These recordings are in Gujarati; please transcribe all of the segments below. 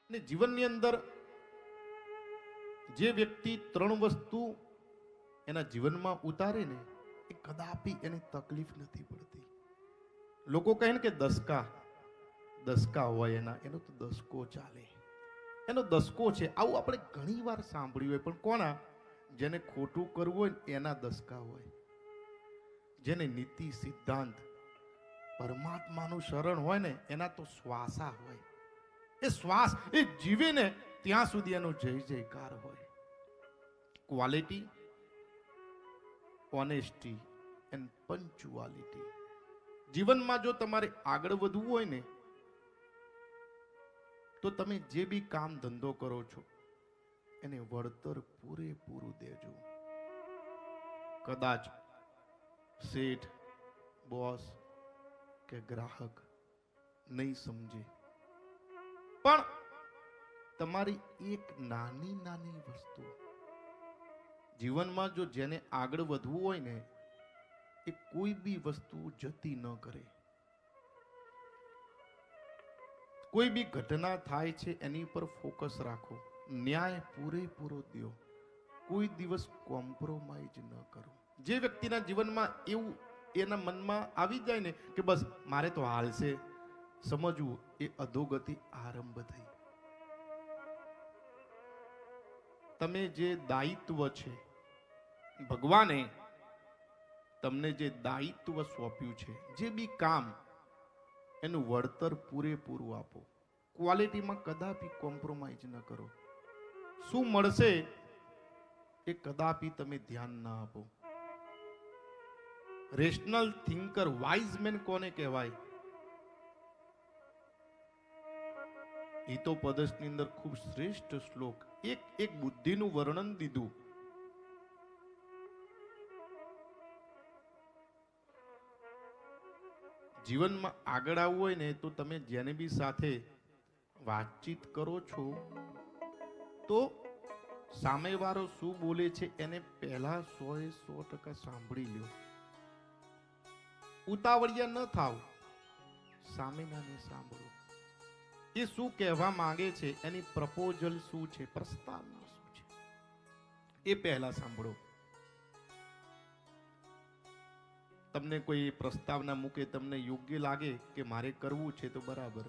ને જીવનની અંદર જે વ્યક્તિ ત્રણ વસ્તુ એના જીવનમાં ઉતારે ને એ કદાપી એને તકલીફ નથી પડતી. લોકો કહે ને કે દસકા હોય એનો તો દસકો ચાલે, એનો દસકો છે. આવું આપણે ઘણી વાર સાંભળ્યું હોય, પણ કોના? જેને ખોટું કરવું હોય ને એના દસકા હોય. જેને નીતિ સિદ્ધાંત પરમાત્માનું શરણ હોય ને એના તો શ્વાસા હોય. એ શ્વાસ એ જીવે ને ત્યાં સુધી એનો જય જયકાર હોય. Quality, honesty and punctuality. જીવનમાં જો તમારે આગળ વધવું હોય ને તો તમે જે બી કામ ધંધો કરો છો એને વળતર પૂરેપૂરું દેજો. કદાચ શેઠ, બોસ કે ગ્રાહક નહીં સમજે, પણ તમારી એક નાની નાની વસ્તુ જીવનમાં જો જેને આગળ વધવું હોય ને એ કોઈ બી વસ્તુ જતી ન કરે. કોઈ બી ઘટના થાય છે એની પર ફોકસ રાખો, ન્યાય પૂરેપૂરો દો, કોઈ દિવસ કોમ્પ્રોમાઇઝ ન કરો. જે વ્યક્તિના જીવનમાં એવું એના મનમાં આવી જાય ને કે બસ મારે તો હાલશે, સમજવું એ અધોગતિ આરંભ થઈ. તમે જે દાયિત્વ છે, ભગવાને તમને જે દાયિત્વ સોંપ્યું છે, જે બી કામ એનું વળતર પૂરેપૂરું આપો. ક્વોલિટીમાં કદાપી કોમ્પ્રોમાઇઝ ન કરો. શું મળશે એ કદાપી તમે ધ્યાન ના આપો. રેશનલ થિંકર, વાઇઝ મેન કોને કહેવાય? હિતોપદેશની અંદર ખૂબ શ્રેષ્ઠ શ્લોક, એક બુદ્ધિનું વર્ણન દીધું. જીવનમાં આગળ આવવું હોય ને તો તમે જેને બી સાથે વાતચીત કરો છો તો સામેવાળો શું બોલે છે એને પહેલા 100% સાંભળી લ્યો. ઉતાવળિયા ન થાવ, સામેનાને સાંભળો. એ શું કહેવા માંગે છે, એની પ્રપોઝલ શું છે, પ્રસ્તાવના શું છે, એ પહેલા સાંભળો. તમને કોઈ પ્રસ્તાવના મૂકે, તમને યોગ્ય લાગે કે મારે કરવું છે તો બરાબર,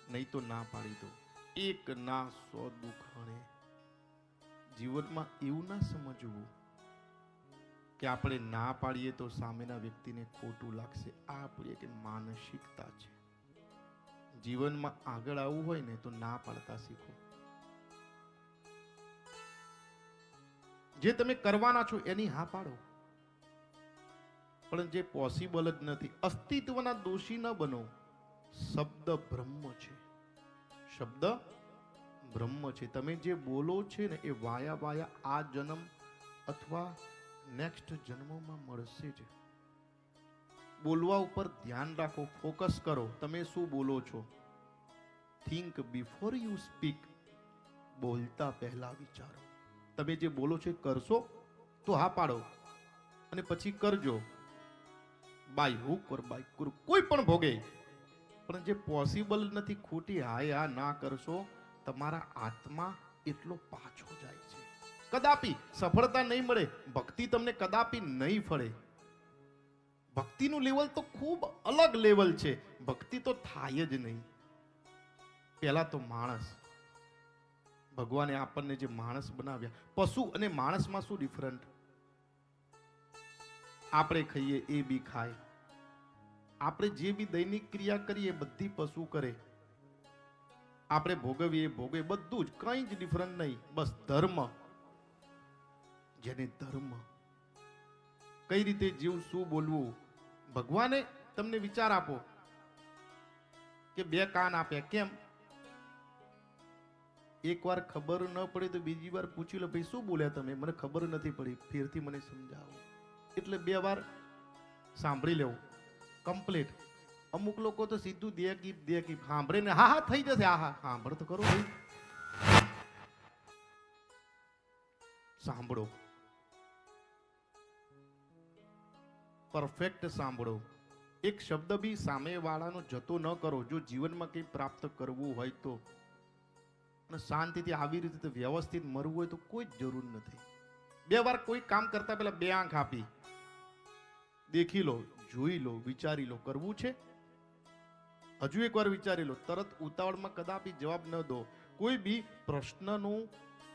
નહીં તો ના પાડી દો. એક ના 100 દુઃખ હણે. જીવનમાં એવું ના સમજવું કે આપણે ના પાડીએ તો સામેના વ્યક્તિને ખોટું લાગશે. આ આપણી એક માનસિકતા છે. જીવનમાં આગળ આવવું હોય ને તો ના પાડતા શીખો. જે તમે કરવાના છો એની હા પાડો, પણ જે પોસિબલ જ નથી, અસ્તિત્વના દોષી ન બનો. શબ્દ બ્રહ્મ છે, શબ્દ બ્રહ્મ છે. તમે જે બોલો છે ને એ વાયા આ જન્મ અથવા નેક્સ્ટ જન્મમાં મળશે જ. બોલવા ઉપર ધ્યાન રાખો, ફોકસ કરો. તમે શું બોલો છો? Think before you speak. બોલતા પહેલા વિચારો. તમે જે બોલો છો કરશો તો હા પાડો અને પછી કરજો. બાય હુક ઓર બાય ક્રુક કોઈ પણ ભોગે, પણ જે પોસિબલ નથી, ખોટી હાય આ ના કરશો, તમારા આત્મા એટલો પાછો જાય છે. કદાપી સફળતા નહીં મળે, ભક્તિ તમને કદાપી નહીં ફળે. ભક્તિનું લેવલ તો ખૂબ અલગ લેવલ છે. ભક્તિ તો થાય જ નહીં. પહેલા તો માણસ, ભગવાને આપણને જે માણસ બનાવ્યા, પશુ અને માણસમાં શું ડિફરન્ટ? આપણે ખાઈએ એ બી ખાય, આપણે જે બી દૈનિક ક્રિયા કરીએ બધી પશુ કરે, આપણે ભોગવીએ ભોગે, બધું જ, કંઈ જ ડિફરન્ટ નહીં. બસ ધર્મ, જેને ધર્મ કઈ રીતે જીવ, શું બોલવું. ભગવાને તમને વિચાર આપો કે 2 કાન આપ્યા. કેમ? એક વાર ખબર ન પડે તો બીજી વાર પૂછી લો, ભાઈ શું બોલ્યા તમે? મને ખબર નથી પડી, ફેરથી મને સમજાવો. એટલે 2 વાર સાંભળી લેવું કમ્પ્લીટ. અમુક લોકો તો સીધું દે ગીપ સાંભળે ને હા થઈ જશે. હા સાંભળ તો કરો ભાઈ, સાંભળો, પરફેક્ટ સાંભળો. એક શબ્દ બી સામેવાળાનો જતો ન કરો. જો જીવનમાં કંઈ પ્રાપ્ત કરવું હોય તો, અને શાંતિથી આવી રીતે વ્યવસ્થિત મરવું હોય તો કોઈ જ જરૂર નથી. 2 વાર કોઈ કામ કરતા પહેલા 2 આંખ આપી દેખી લો, જોઈ લો, વિચારી લો. કરવું છે, હજુ એક વાર વિચારી લો. તરત ઉતાવળમાં કદાપી જવાબ ન દો. કોઈ બી પ્રશ્નનું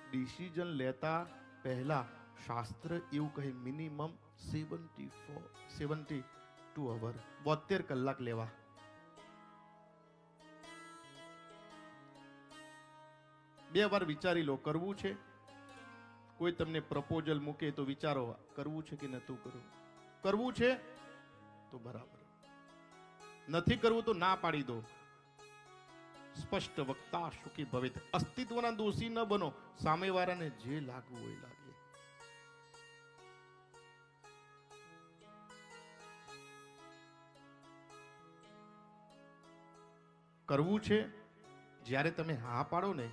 ડિસિઝન લેતા પહેલા શાસ્ત્ર એવું કહે મિનિમમ 72 અવર 72 કલાક લેવા. બે વાર વિચારી લો. કરવું છે, કોઈ તમને પ્રપોઝલ મૂકે તો વિચારો કરવું છે કે નતું કરવું. કરવું છે તો બરાબર, નથી કરવું તો ના પાડી દો. સ્પષ્ટ વક્તા સુખી ભવિત. અસ્તિત્વના દોષી ન બનો. સામેવાળાને જે લાગવું હોય લાગે. કરવું છે, જ્યારે તમે હા પાડો ને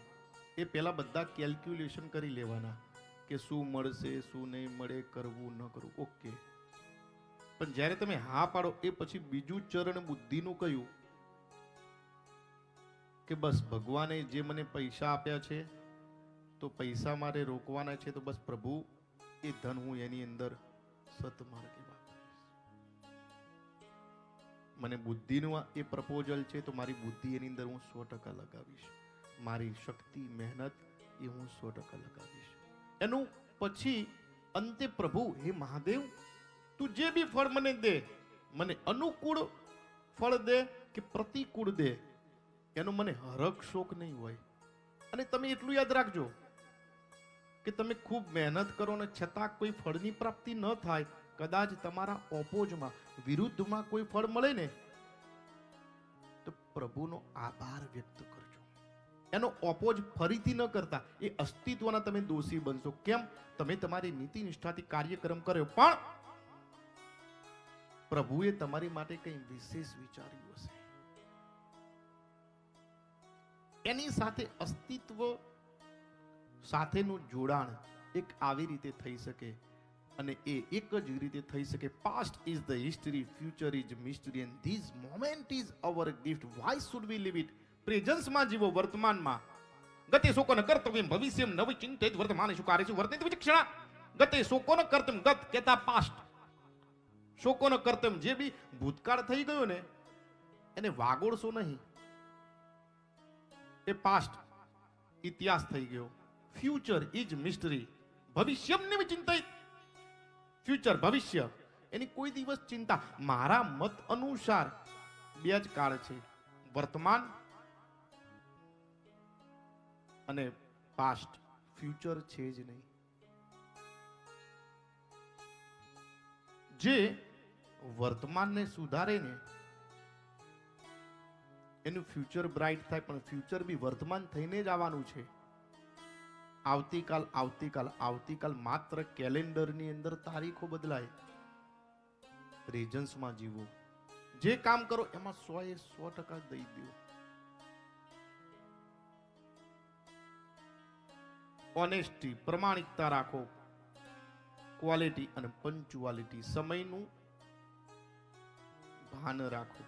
એ પહેલા બધા કેલ્ક્યુલેશન કરી લેવાના કે શું મળશે, શું નહીં મળે, કરવું ન કરવું, ઓકે. પણ જ્યારે તમે હા પાડો એ પછી બીજું ચરણ બુદ્ધિનું કયું કે બસ ભગવાને જે મને પૈસા આપ્યા છે તો પૈસા મારે રોકવાના છે, તો બસ પ્રભુ એ ધન હું એની અંદર સતમાર્ગે વાપરીશ. મને બુદ્ધિનું એ પ્રપોઝલ છે તો મારી બુદ્ધિ એની અંદર હું 100% લગાવીશ. મારી શક્તિ મહેનત એ હું 100% લગાવીશ. એનું પછી અંતે પ્રભુ હે મહાદેવ તું જે બી ફળ મને દે, મને અનુકૂળ ફળ દે કે પ્રતિકૂળ દે, એનો મને હરખ શોક નહીં હોય. અને તમે એટલું યાદ રાખજો કે તમે ખૂબ મહેનત કરો ને છતાં કોઈ ફળની પ્રાપ્તિ ન થાય, કદાચ તમારા ઓપોઝમાં વિરુદ્ધમાં કોઈ ફળ મળે ને તો પ્રભુનો આભાર વ્યક્ત કરજો. એનો ઓપોઝ ફરીથી ન કરતા. એ અસ્તિત્વના તમે દોષી બનશો. કેમ? તમે તમારી નીતિ નિષ્ઠાથી કાર્યક્રમ કર્યો પણ પ્રભુએ તમારી માટે કંઈ વિશેષ વિચાર્યું હશે. એની સાથે અસ્તિત્વ સાથેનું જોડાણ એક આવી રીતે થઈ શકે, અને એ એક જ રીતે થઈ શકે. Past is the history, future is mystery, and this moment is our gift. Why should we live it? પ્રેઝન્સમાં જીવો, વર્તમાનમાં. ગતે શોકોન કર્તવ્યમ ભવિષ્યમ નવ ચિંતિત વર્તમાન સુકારેષુ વર્તેત વિચક્ષણા. ગતે શોકોન કર્તવ્યમ, ગત કહેતા પાસ્ટ, શોકોન કર્તવ્યમ જે બી ભૂતકાળ થઈ ગયો ને એને વાગોળશો નહીં. એ પાસ્ટ ઇતિહાસ થઈ ગયો. ફ્યુચર ઇઝ મિસ્ટરી, ભવિષ્યમને ચિંતિત. ફ્યુચર ભવિષ્ય એની કોઈ દિવસ ચિંતા. મારા મત અનુસાર 2 જ કાળ છે, વર્તમાન અને પાસ્ટ. ફ્યુચર છે જ નહીં. જે વર્તમાનને સુધારે ને એનું ફ્યુચર બ્રાઇટ થાય. પણ ફ્યુચર બી વર્તમાન થઈને જ આવવાનું છે. આવતીકાલ આવતીકાલ આવતીકાલ માત્ર કેલેન્ડરની અંદર તારીખો બદલાય. પ્રેઝન્સમાં જીવો. જે કામ કરો એમાં 100% દઈ દો. ઓનેસ્ટી, પ્રમાણિકતા રાખો. ક્વોલિટી અને પંચ્યુઆલિટી, સમયનું ભાન રાખો.